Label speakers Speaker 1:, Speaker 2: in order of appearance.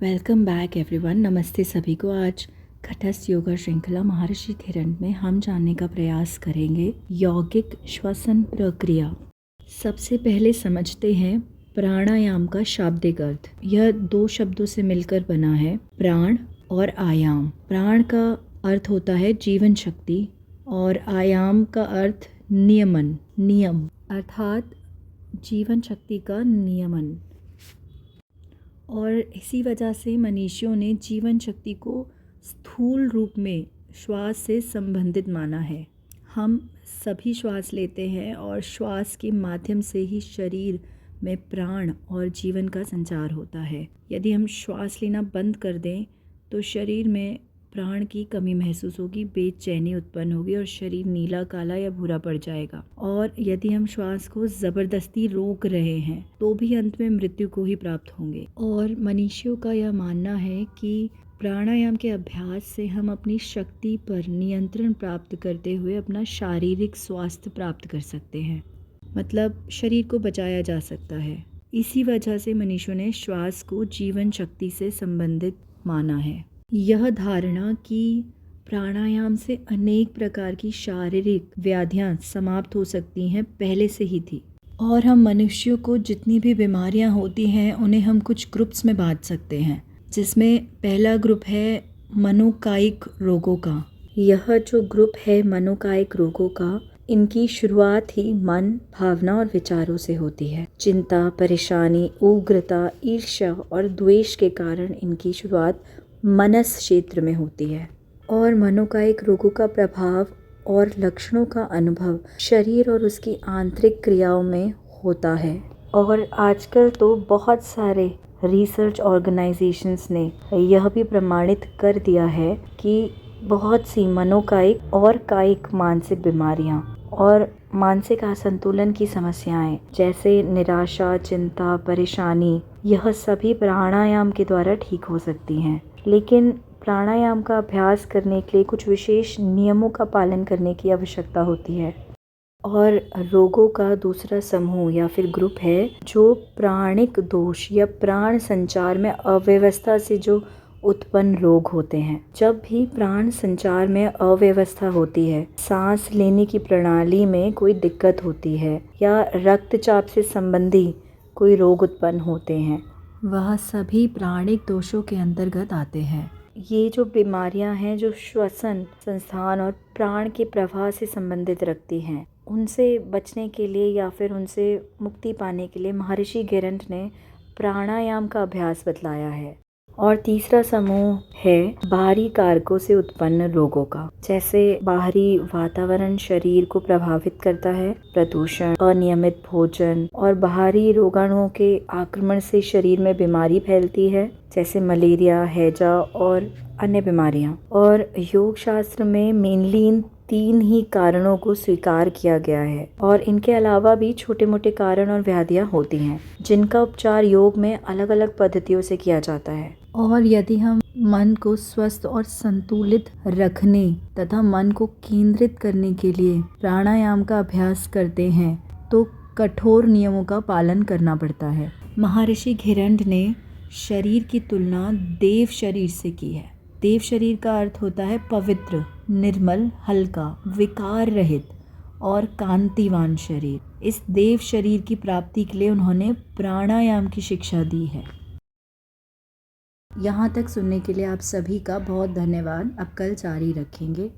Speaker 1: Welcome back everyone. नमस्ते सभी को। आज घटस्थ योगा श्रृंखला महर्षि घिरंड में हम जानने का प्रयास करेंगे यौगिक श्वसन प्रक्रिया। सबसे पहले समझते हैं प्राणायाम का शाब्दिक अर्थ। यह दो शब्दों से मिलकर बना है, प्राण और आयाम। प्राण का अर्थ होता है जीवन शक्ति और आयाम का अर्थ नियमन, नियम अर्थात जीवन शक्ति का नियमन। और इसी वजह से मनीषियों ने जीवन शक्ति को स्थूल रूप में श्वास से संबंधित माना है। हम सभी श्वास लेते हैं और श्वास के माध्यम से ही शरीर में प्राण और जीवन का संचार होता है। यदि हम श्वास लेना बंद कर दें तो शरीर में प्राण की कमी महसूस होगी, बेचैनी उत्पन्न होगी और शरीर नीला, काला या भूरा पड़ जाएगा। और यदि हम श्वास को ज़बरदस्ती रोक रहे हैं तो भी अंत में मृत्यु को ही प्राप्त होंगे। और मनीषियों का यह मानना है कि प्राणायाम के अभ्यास से हम अपनी शक्ति पर नियंत्रण प्राप्त करते हुए अपना शारीरिक स्वास्थ्य प्राप्त कर सकते हैं, मतलब शरीर को बचाया जा सकता है। इसी वजह से मनीषियों ने श्वास को जीवन शक्ति से संबंधित माना है। यह धारणा कि प्राणायाम से अनेक प्रकार की शारीरिक व्याधियां समाप्त हो सकती हैं पहले से ही थी। और हम मनुष्यों को जितनी भी बीमारियां होती हैं उन्हें हम कुछ ग्रुप्स में बांट सकते हैं, जिसमें पहला ग्रुप है मनोकायिक रोगों का। यह जो ग्रुप है मनोकायिक रोगों का, इनकी शुरुआत ही मन, भावना और विचारों से होती है। चिंता, परेशानी, उग्रता, ईर्ष्या और द्वेष के कारण इनकी शुरुआत मनस क्षेत्र में होती है। और मनोकायिक रोगों का प्रभाव और लक्षणों का अनुभव शरीर और उसकी आंतरिक क्रियाओं में होता है। और आजकल तो बहुत सारे रिसर्च ऑर्गेनाइजेशंस ने यह भी प्रमाणित कर दिया है कि बहुत सी मनोकायिक और कायिक मानसिक बीमारियां और मानसिक असंतुलन की समस्याएं जैसे निराशा, चिंता, परेशानी, यह सभी प्राणायाम के द्वारा ठीक हो सकती हैं। लेकिन प्राणायाम का अभ्यास करने के लिए कुछ विशेष नियमों का पालन करने की आवश्यकता होती है। और रोगों का दूसरा समूह या फिर ग्रुप है जो प्राणिक दोष या प्राण संचार में अव्यवस्था से जो उत्पन्न रोग होते हैं। जब भी प्राण संचार में अव्यवस्था होती है, सांस लेने की प्रणाली में कोई दिक्कत होती है या रक्तचाप से संबंधी कोई रोग उत्पन्न होते हैं, वह सभी प्राणिक दोषों के अंतर्गत आते हैं। ये जो बीमारियां हैं जो श्वसन संस्थान और प्राण के प्रवाह से संबंधित रखती हैं, उनसे बचने के लिए या फिर उनसे मुक्ति पाने के लिए महर्षि घिरंड ने प्राणायाम का अभ्यास बतलाया है। और तीसरा समूह है बाहरी कारकों से उत्पन्न रोगों का, जैसे बाहरी वातावरण शरीर को प्रभावित करता है, प्रदूषण, अनियमित भोजन और बाहरी रोगाणुओं के आक्रमण से शरीर में बीमारी फैलती है, जैसे मलेरिया, हैजा और अन्य बीमारियां। और योग शास्त्र में मेनली इन 3 ही कारणों को स्वीकार किया गया है। और इनके अलावा भी छोटे मोटे कारण और व्याधियां होती हैं जिनका उपचार योग में अलग अलग पद्धतियों से किया जाता है। और यदि हम मन को स्वस्थ और संतुलित रखने तथा मन को केंद्रित करने के लिए प्राणायाम का अभ्यास करते हैं तो कठोर नियमों का पालन करना पड़ता है। महर्षि घिरंड ने शरीर की तुलना देव शरीर से की है। देव शरीर का अर्थ होता है पवित्र, निर्मल, हल्का, विकार रहित और कांतिवान शरीर। इस देव शरीर की प्राप्ति के लिए उन्होंने प्राणायाम की शिक्षा दी है। यहाँ तक सुनने के लिए आप सभी का बहुत धन्यवाद। अब कल जारी रखेंगे।